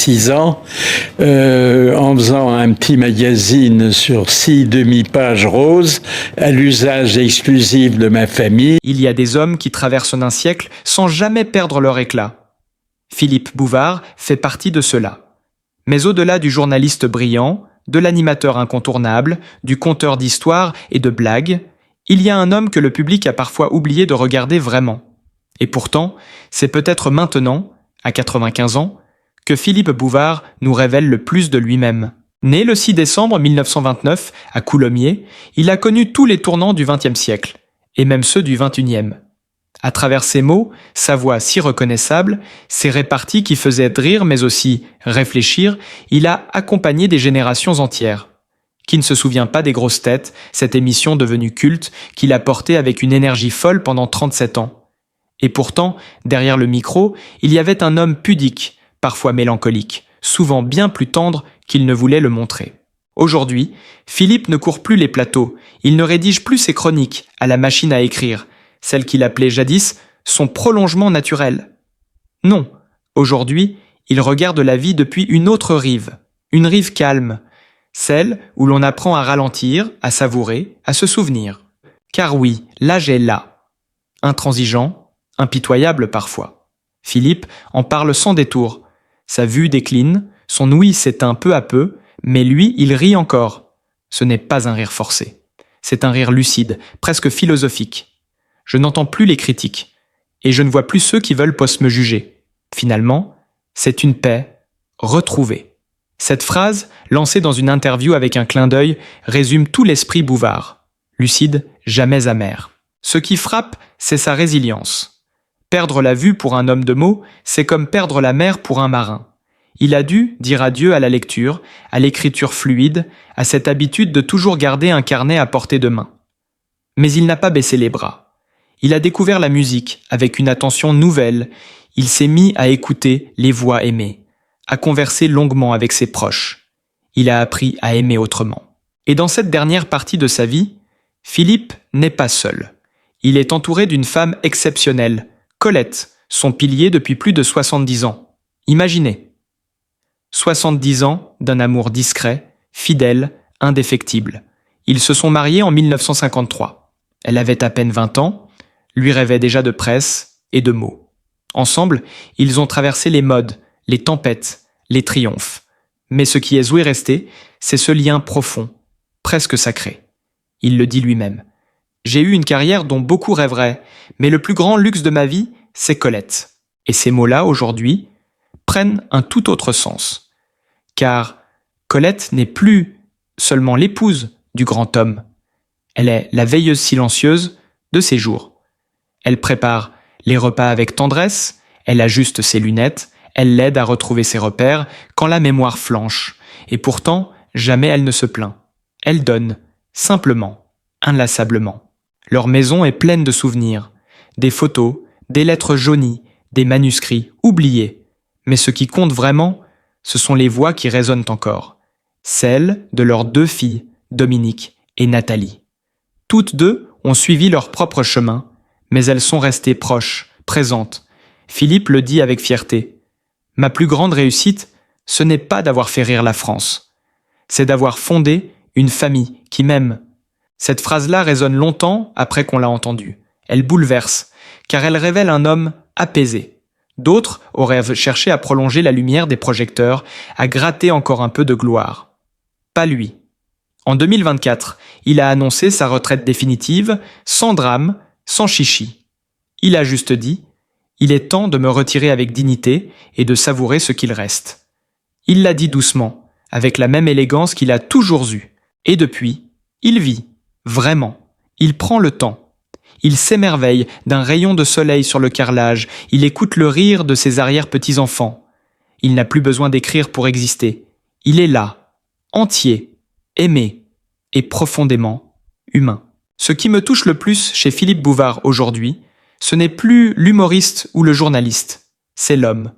6 ans, en faisant un petit magazine sur 6 demi-pages roses, à l'usage exclusif de ma famille. Il y a des hommes qui traversent un siècle sans jamais perdre leur éclat. Philippe Bouvard fait partie de ceux-là. Mais au-delà du journaliste brillant, de l'animateur incontournable, du conteur d'histoires et de blagues, il y a un homme que le public a parfois oublié de regarder vraiment. Et pourtant, c'est peut-être maintenant, à 95 ans, que Philippe Bouvard nous révèle le plus de lui-même. Né le 6 décembre 1929 à Coulommiers, il a connu tous les tournants du XXe siècle, et même ceux du XXIe. À travers ses mots, sa voix si reconnaissable, ses réparties qui faisaient rire mais aussi réfléchir, il a accompagné des générations entières. Qui ne se souvient pas des Grosses Têtes, cette émission devenue culte qu'il a portée avec une énergie folle pendant 37 ans. Et pourtant, derrière le micro, il y avait un homme pudique, parfois mélancolique, souvent bien plus tendre qu'il ne voulait le montrer. Aujourd'hui, Philippe ne court plus les plateaux, il ne rédige plus ses chroniques à la machine à écrire, celle qu'il appelait jadis son prolongement naturel. Non, aujourd'hui, il regarde la vie depuis une autre rive, une rive calme, celle où l'on apprend à ralentir, à savourer, à se souvenir. Car oui, l'âge est là. Intransigeant, impitoyable parfois. Philippe en parle sans détour. Sa vue décline, son ouïe s'éteint peu à peu, mais lui, il rit encore. Ce n'est pas un rire forcé. C'est un rire lucide, presque philosophique. Je n'entends plus les critiques, et je ne vois plus ceux qui veulent me juger. Finalement, c'est une paix retrouvée. Cette phrase, lancée dans une interview avec un clin d'œil, résume tout l'esprit Bouvard. Lucide, jamais amer. Ce qui frappe, c'est sa résilience. Perdre la vue pour un homme de mots, c'est comme perdre la mer pour un marin. Il a dû dire adieu à la lecture, à l'écriture fluide, à cette habitude de toujours garder un carnet à portée de main. Mais il n'a pas baissé les bras. Il a découvert la musique avec une attention nouvelle. Il s'est mis à écouter les voix aimées, à converser longuement avec ses proches. Il a appris à aimer autrement. Et dans cette dernière partie de sa vie, Philippe n'est pas seul. Il est entouré d'une femme exceptionnelle, Colette, son pilier depuis plus de 70 ans. Imaginez. 70 ans d'un amour discret, fidèle, indéfectible. Ils se sont mariés en 1953. Elle avait à peine 20 ans, lui rêvait déjà de presse et de mots. Ensemble, ils ont traversé les modes, les tempêtes, les triomphes. Mais ce qui est Zoé resté, c'est ce lien profond, presque sacré. Il le dit lui-même. J'ai eu une carrière dont beaucoup rêveraient, mais le plus grand luxe de ma vie, c'est Colette. Et ces mots-là, aujourd'hui, prennent un tout autre sens. Car Colette n'est plus seulement l'épouse du grand homme. Elle est la veilleuse silencieuse de ses jours. Elle prépare les repas avec tendresse, elle ajuste ses lunettes, elle l'aide à retrouver ses repères quand la mémoire flanche. Et pourtant, jamais elle ne se plaint. Elle donne, simplement, inlassablement. Leur maison est pleine de souvenirs, des photos, des lettres jaunies, des manuscrits oubliés. Mais ce qui compte vraiment, ce sont les voix qui résonnent encore. Celles de leurs 2 filles, Dominique et Nathalie. Toutes 2 ont suivi leur propre chemin, mais elles sont restées proches, présentes. Philippe le dit avec fierté. « Ma plus grande réussite, ce n'est pas d'avoir fait rire la France. C'est d'avoir fondé une famille qui m'aime. » Cette phrase-là résonne longtemps après qu'on l'a entendue. Elle bouleverse, car elle révèle un homme apaisé. D'autres auraient cherché à prolonger la lumière des projecteurs, à gratter encore un peu de gloire. Pas lui. En 2024, il a annoncé sa retraite définitive, sans drame, sans chichi. Il a juste dit « Il est temps de me retirer avec dignité et de savourer ce qu'il reste. » Il l'a dit doucement, avec la même élégance qu'il a toujours eue. Et depuis, il vit, vraiment. Il prend le temps. Il s'émerveille d'un rayon de soleil sur le carrelage. Il écoute le rire de ses arrière-petits-enfants. Il n'a plus besoin d'écrire pour exister. Il est là, entier, aimé et profondément humain. Ce qui me touche le plus chez Philippe Bouvard aujourd'hui, ce n'est plus l'humoriste ou le journaliste, c'est l'homme.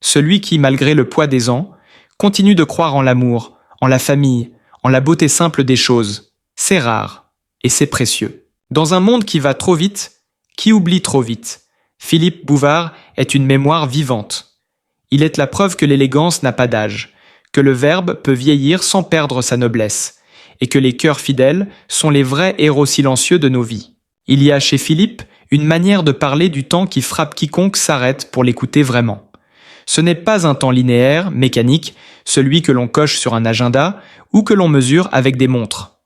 Celui qui, malgré le poids des ans, continue de croire en l'amour, en la famille, en la beauté simple des choses. C'est rare et c'est précieux. Dans un monde qui va trop vite, qui oublie trop vite, Philippe Bouvard est une mémoire vivante. Il est la preuve que l'élégance n'a pas d'âge, que le verbe peut vieillir sans perdre sa noblesse, et que les cœurs fidèles sont les vrais héros silencieux de nos vies. Il y a chez Philippe une manière de parler du temps qui frappe quiconque s'arrête pour l'écouter vraiment. Ce n'est pas un temps linéaire, mécanique, celui que l'on coche sur un agenda ou que l'on mesure avec des montres.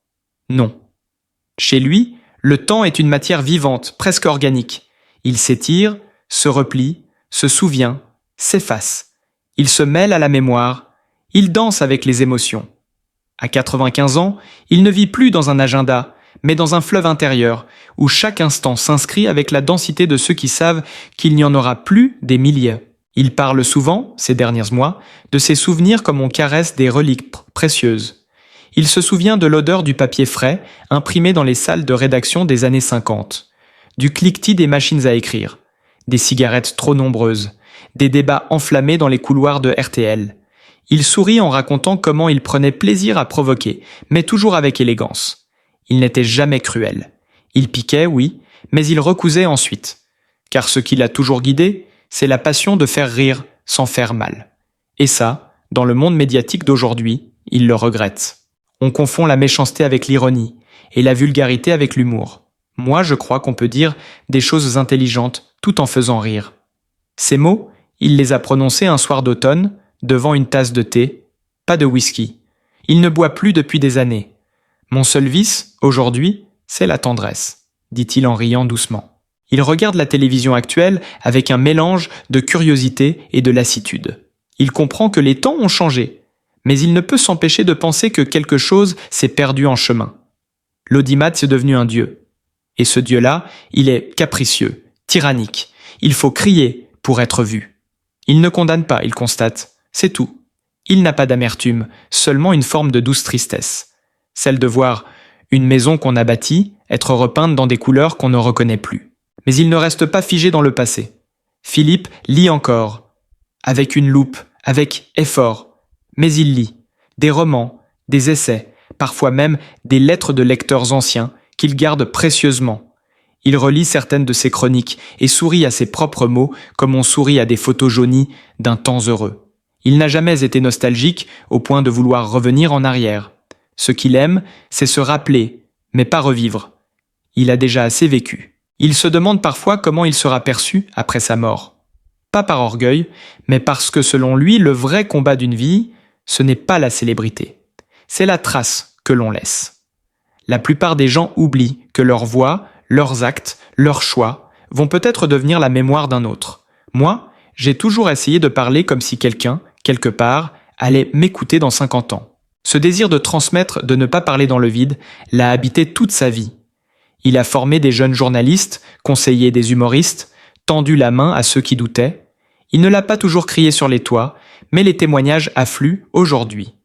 Non. Chez lui, le temps est une matière vivante, presque organique. Il s'étire, se replie, se souvient, s'efface. Il se mêle à la mémoire, il danse avec les émotions. À 95 ans, il ne vit plus dans un agenda, mais dans un fleuve intérieur, où chaque instant s'inscrit avec la densité de ceux qui savent qu'il n'y en aura plus des milliers. Il parle souvent, ces derniers mois, de ses souvenirs comme on caresse des reliques précieuses. Il se souvient de l'odeur du papier frais, imprimé dans les salles de rédaction des années 50, du cliquetis des machines à écrire, des cigarettes trop nombreuses, des débats enflammés dans les couloirs de RTL. Il sourit en racontant comment il prenait plaisir à provoquer, mais toujours avec élégance. Il n'était jamais cruel. Il piquait, oui, mais il recousait ensuite. Car ce qui l'a toujours guidé, c'est la passion de faire rire sans faire mal. Et ça, dans le monde médiatique d'aujourd'hui, il le regrette. On confond la méchanceté avec l'ironie, et la vulgarité avec l'humour. Moi, je crois qu'on peut dire des choses intelligentes tout en faisant rire. Ces mots, il les a prononcés un soir d'automne, devant une tasse de thé, pas de whisky. Il ne boit plus depuis des années. Mon seul vice, aujourd'hui, c'est la tendresse, dit-il en riant doucement. Il regarde la télévision actuelle avec un mélange de curiosité et de lassitude. Il comprend que les temps ont changé, mais il ne peut s'empêcher de penser que quelque chose s'est perdu en chemin. L'audimat est devenu un dieu. Et ce dieu-là, il est capricieux, tyrannique. Il faut crier pour être vu. Il ne condamne pas, il constate. C'est tout. Il n'a pas d'amertume, seulement une forme de douce tristesse. Celle de voir une maison qu'on a bâtie être repeinte dans des couleurs qu'on ne reconnaît plus. Mais il ne reste pas figé dans le passé. Philippe lit encore, avec une loupe, avec effort. Mais il lit des romans, des essais, parfois même des lettres de lecteurs anciens qu'il garde précieusement. Il relit certaines de ses chroniques et sourit à ses propres mots comme on sourit à des photos jaunies d'un temps heureux. Il n'a jamais été nostalgique au point de vouloir revenir en arrière. Ce qu'il aime, c'est se rappeler, mais pas revivre. Il a déjà assez vécu. Il se demande parfois comment il sera perçu après sa mort. Pas par orgueil, mais parce que selon lui, le vrai combat d'une vie, ce n'est pas la célébrité. C'est la trace que l'on laisse. La plupart des gens oublient que leur voix, leurs actes, leurs choix vont peut-être devenir la mémoire d'un autre. Moi, j'ai toujours essayé de parler comme si quelqu'un, quelque part, allait m'écouter dans 50 ans. Ce désir de transmettre, de ne pas parler dans le vide, l'a habité toute sa vie. Il a formé des jeunes journalistes, conseillé des humoristes, tendu la main à ceux qui doutaient. Il ne l'a pas toujours crié sur les toits, mais les témoignages affluent aujourd'hui.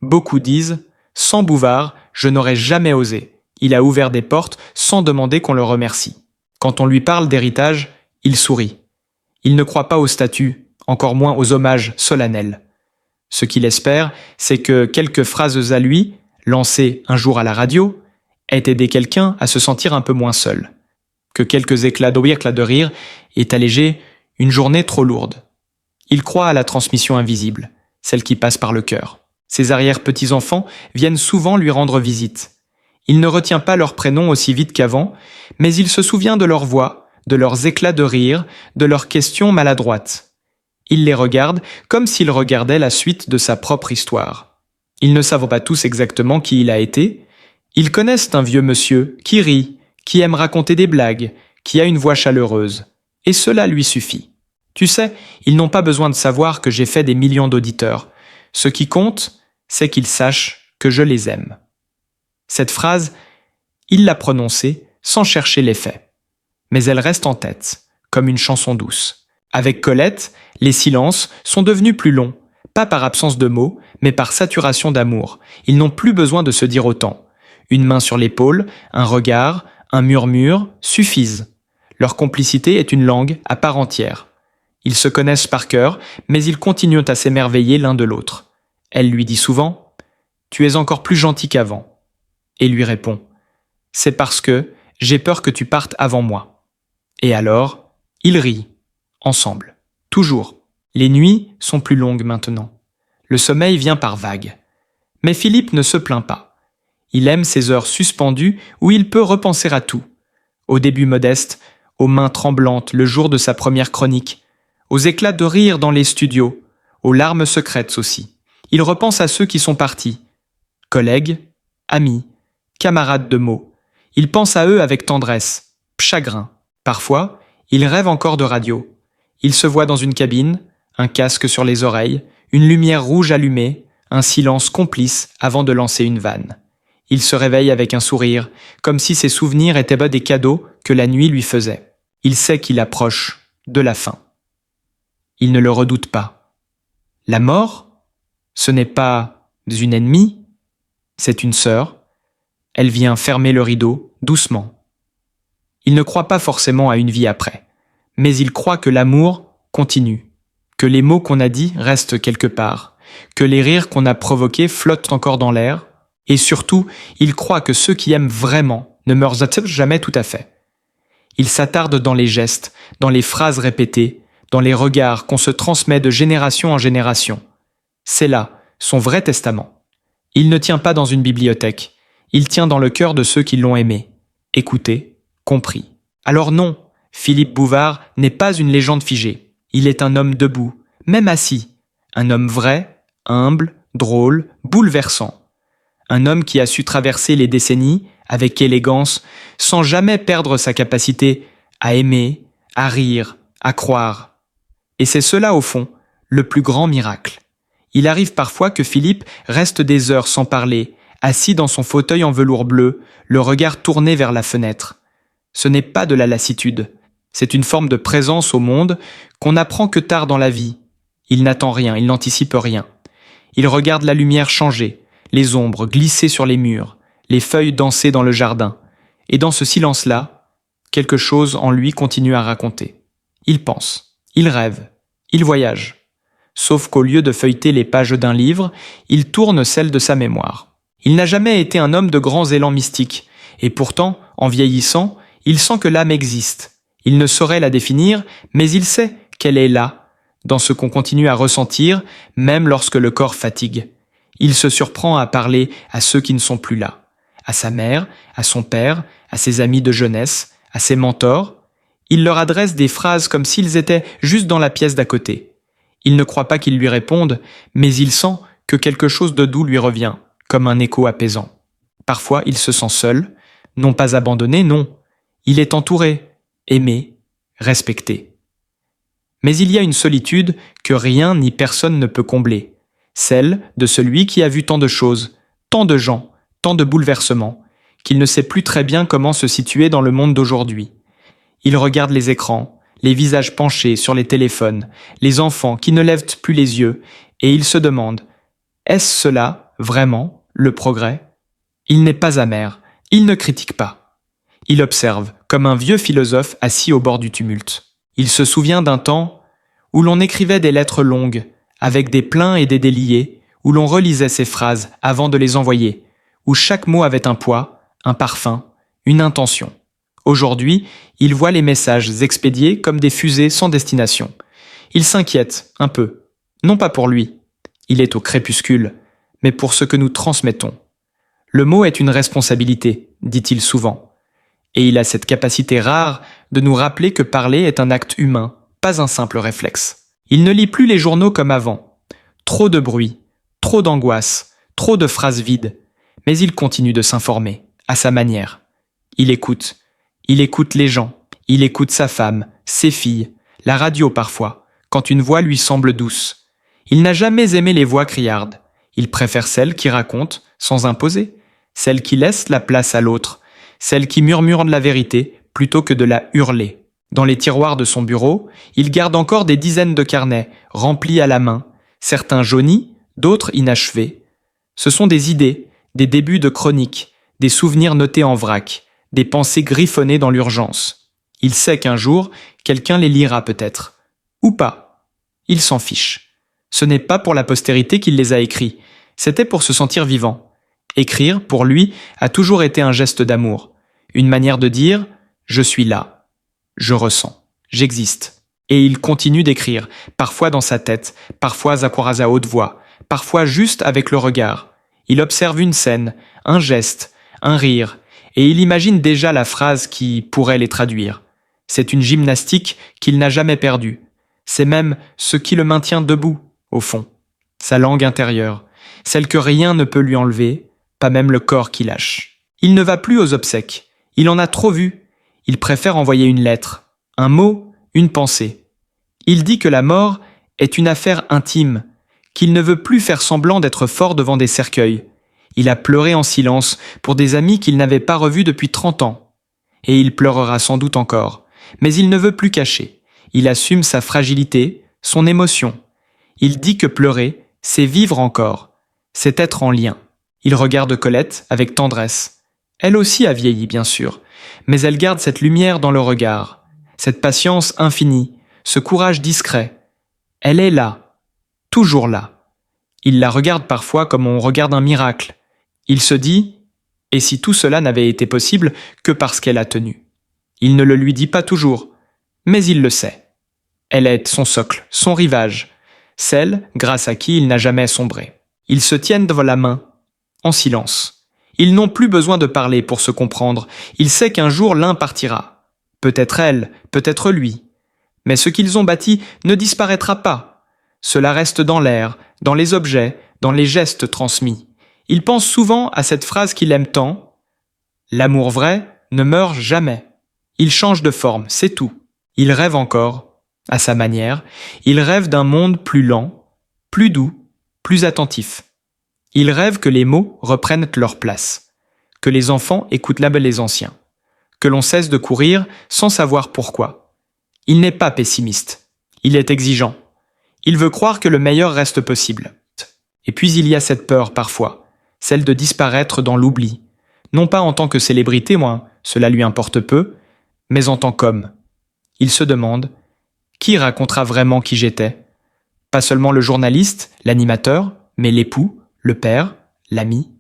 Beaucoup disent « Sans Bouvard, je n'aurais jamais osé. Il a ouvert des portes sans demander qu'on le remercie. » Quand on lui parle d'héritage, il sourit. Il ne croit pas aux statuts, encore moins aux hommages solennels. Ce qu'il espère, c'est que quelques phrases à lui, lancées un jour à la radio, aient aidé quelqu'un à se sentir un peu moins seul. Que quelques éclats de rire aient allégé une journée trop lourde. Il croit à la transmission invisible, celle qui passe par le cœur. Ses arrière-petits-enfants viennent souvent lui rendre visite. Il ne retient pas leurs prénoms aussi vite qu'avant, mais il se souvient de leur voix, de leurs éclats de rire, de leurs questions maladroites. Il les regarde comme s'il regardait la suite de sa propre histoire. Ils ne savent pas tous exactement qui il a été. Ils connaissent un vieux monsieur qui rit, qui aime raconter des blagues, qui a une voix chaleureuse. Et cela lui suffit. Tu sais, ils n'ont pas besoin de savoir que j'ai fait des millions d'auditeurs. Ce qui compte, c'est qu'ils sachent que je les aime. Cette phrase, il l'a prononcée sans chercher l'effet. Mais elle reste en tête, comme une chanson douce. Avec Colette, les silences sont devenus plus longs, pas par absence de mots, mais par saturation d'amour. Ils n'ont plus besoin de se dire autant. Une main sur l'épaule, un regard, un murmure suffisent. Leur complicité est une langue à part entière. Ils se connaissent par cœur, mais ils continuent à s'émerveiller l'un de l'autre. Elle lui dit souvent « Tu es encore plus gentil qu'avant ». Et lui répond « C'est parce que j'ai peur que tu partes avant moi ». Et alors, ils rient, ensemble, toujours. Les nuits sont plus longues maintenant. Le sommeil vient par vagues. Mais Philippe ne se plaint pas. Il aime ces heures suspendues où il peut repenser à tout. Au début modeste, aux mains tremblantes le jour de sa première chronique, aux éclats de rire dans les studios, aux larmes secrètes aussi. Il repense à ceux qui sont partis. Collègues, amis, camarades de mots. Il pense à eux avec tendresse, chagrin. Parfois, il rêve encore de radio. Il se voit dans une cabine, un casque sur les oreilles, une lumière rouge allumée, un silence complice avant de lancer une vanne. Il se réveille avec un sourire, comme si ses souvenirs étaient des cadeaux que la nuit lui faisait. Il sait qu'il approche de la fin. Il ne le redoute pas. La mort, ce n'est pas une ennemie, c'est une sœur. Elle vient fermer le rideau, doucement. Il ne croit pas forcément à une vie après, mais il croit que l'amour continue, que les mots qu'on a dits restent quelque part, que les rires qu'on a provoqués flottent encore dans l'air, et surtout, il croit que ceux qui aiment vraiment ne meurent jamais tout à fait. Il s'attarde dans les gestes, dans les phrases répétées, dans les regards qu'on se transmet de génération en génération. C'est là son vrai testament. Il ne tient pas dans une bibliothèque, il tient dans le cœur de ceux qui l'ont aimé, écouté, compris. Alors non, Philippe Bouvard n'est pas une légende figée. Il est un homme debout, même assis. Un homme vrai, humble, drôle, bouleversant. Un homme qui a su traverser les décennies avec élégance, sans jamais perdre sa capacité à aimer, à rire, à croire. Et c'est cela, au fond, le plus grand miracle. Il arrive parfois que Philippe reste des heures sans parler, assis dans son fauteuil en velours bleu, le regard tourné vers la fenêtre. Ce n'est pas de la lassitude, c'est une forme de présence au monde qu'on apprend que tard dans la vie. Il n'attend rien, il n'anticipe rien. Il regarde la lumière changer, les ombres glisser sur les murs, les feuilles danser dans le jardin. Et dans ce silence-là, quelque chose en lui continue à raconter. Il pense, il rêve, il voyage. Sauf qu'au lieu de feuilleter les pages d'un livre, il tourne celles de sa mémoire. Il n'a jamais été un homme de grands élans mystiques, et pourtant, en vieillissant, il sent que l'âme existe. Il ne saurait la définir, mais il sait qu'elle est là, dans ce qu'on continue à ressentir, même lorsque le corps fatigue. Il se surprend à parler à ceux qui ne sont plus là, à sa mère, à son père, à ses amis de jeunesse, à ses mentors. Il leur adresse des phrases comme s'ils étaient juste dans la pièce d'à côté. Il ne croit pas qu'ils lui répondent, mais il sent que quelque chose de doux lui revient, comme un écho apaisant. Parfois, il se sent seul, non pas abandonné, non. Il est entouré, aimé, respecté. Mais il y a une solitude que rien ni personne ne peut combler, celle de celui qui a vu tant de choses, tant de gens, tant de bouleversements, qu'il ne sait plus très bien comment se situer dans le monde d'aujourd'hui. Il regarde les écrans, les visages penchés sur les téléphones, les enfants qui ne lèvent plus les yeux, et il se demande « Est-ce cela, vraiment, le progrès ?» Il n'est pas amer, il ne critique pas. Il observe, comme un vieux philosophe assis au bord du tumulte. Il se souvient d'un temps où l'on écrivait des lettres longues, avec des pleins et des déliés, où l'on relisait ces phrases avant de les envoyer, où chaque mot avait un poids, un parfum, une intention. Aujourd'hui, il voit les messages expédiés comme des fusées sans destination. Il s'inquiète, un peu. Non pas pour lui. Il est au crépuscule, mais pour ce que nous transmettons. Le mot est une responsabilité, dit-il souvent. Et il a cette capacité rare de nous rappeler que parler est un acte humain, pas un simple réflexe. Il ne lit plus les journaux comme avant. Trop de bruit, trop d'angoisse, trop de phrases vides. Mais il continue de s'informer, à sa manière. Il écoute les gens, il écoute sa femme, ses filles, la radio parfois, quand une voix lui semble douce. Il n'a jamais aimé les voix criardes. Il préfère celles qui racontent, sans imposer, celles qui laissent la place à l'autre, celles qui murmurent de la vérité plutôt que de la hurler. Dans les tiroirs de son bureau, il garde encore des dizaines de carnets, remplis à la main, certains jaunis, d'autres inachevés. Ce sont des idées, des débuts de chroniques, des souvenirs notés en vrac, des pensées griffonnées dans l'urgence. Il sait qu'un jour, quelqu'un les lira peut-être. Ou pas. Il s'en fiche. Ce n'est pas pour la postérité qu'il les a écrits, c'était pour se sentir vivant. Écrire, pour lui, a toujours été un geste d'amour, une manière de dire « je suis là, je ressens, j'existe ». Et il continue d'écrire, parfois dans sa tête, parfois à haute voix, parfois juste avec le regard. Il observe une scène, un geste, un rire, et il imagine déjà la phrase qui pourrait les traduire. C'est une gymnastique qu'il n'a jamais perdue. C'est même ce qui le maintient debout, au fond. Sa langue intérieure, celle que rien ne peut lui enlever, pas même le corps qui lâche. Il ne va plus aux obsèques. Il en a trop vu. Il préfère envoyer une lettre, un mot, une pensée. Il dit que la mort est une affaire intime, qu'il ne veut plus faire semblant d'être fort devant des cercueils. Il a pleuré en silence pour des amis qu'il n'avait pas revus depuis 30 ans. Et il pleurera sans doute encore. Mais il ne veut plus cacher. Il assume sa fragilité, son émotion. Il dit que pleurer, c'est vivre encore. C'est être en lien. Il regarde Colette avec tendresse. Elle aussi a vieilli, bien sûr. Mais elle garde cette lumière dans le regard. Cette patience infinie. Ce courage discret. Elle est là. Toujours là. Il la regarde parfois comme on regarde un miracle. Il se dit « Et si tout cela n'avait été possible que parce qu'elle a tenu ?» Il ne le lui dit pas toujours, mais il le sait. Elle est son socle, son rivage, celle grâce à qui il n'a jamais sombré. Ils se tiennent devant la main, en silence. Ils n'ont plus besoin de parler pour se comprendre. Il sait qu'un jour l'un partira. Peut-être elle, peut-être lui. Mais ce qu'ils ont bâti ne disparaîtra pas. Cela reste dans l'air, dans les objets, dans les gestes transmis. Il pense souvent à cette phrase qu'il aime tant. L'amour vrai ne meurt jamais. Il change de forme, c'est tout. Il rêve encore, à sa manière. Il rêve d'un monde plus lent, plus doux, plus attentif. Il rêve que les mots reprennent leur place, que les enfants écoutent les anciens, que l'on cesse de courir sans savoir pourquoi. Il n'est pas pessimiste, il est exigeant. Il veut croire que le meilleur reste possible. Et puis il y a cette peur parfois, celle de disparaître dans l'oubli. Non pas en tant que célébrité, cela lui importe peu, mais en tant qu'homme. Il se demande, qui racontera vraiment qui j'étais ? Pas seulement le journaliste, l'animateur, mais l'époux, le père, l'ami.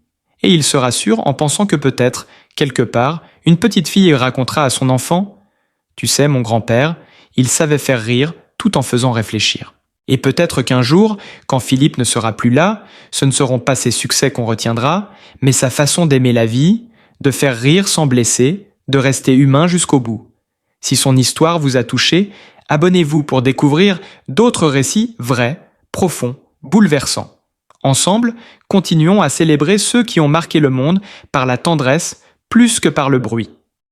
Et il se rassure en pensant que peut-être, quelque part, une petite fille racontera à son enfant « Tu sais, mon grand-père, il savait faire rire tout en faisant réfléchir. » Et peut-être qu'un jour, quand Philippe ne sera plus là, ce ne seront pas ses succès qu'on retiendra, mais sa façon d'aimer la vie, de faire rire sans blesser, de rester humain jusqu'au bout. Si son histoire vous a touché, abonnez-vous pour découvrir d'autres récits vrais, profonds, bouleversants. Ensemble, continuons à célébrer ceux qui ont marqué le monde par la tendresse plus que par le bruit.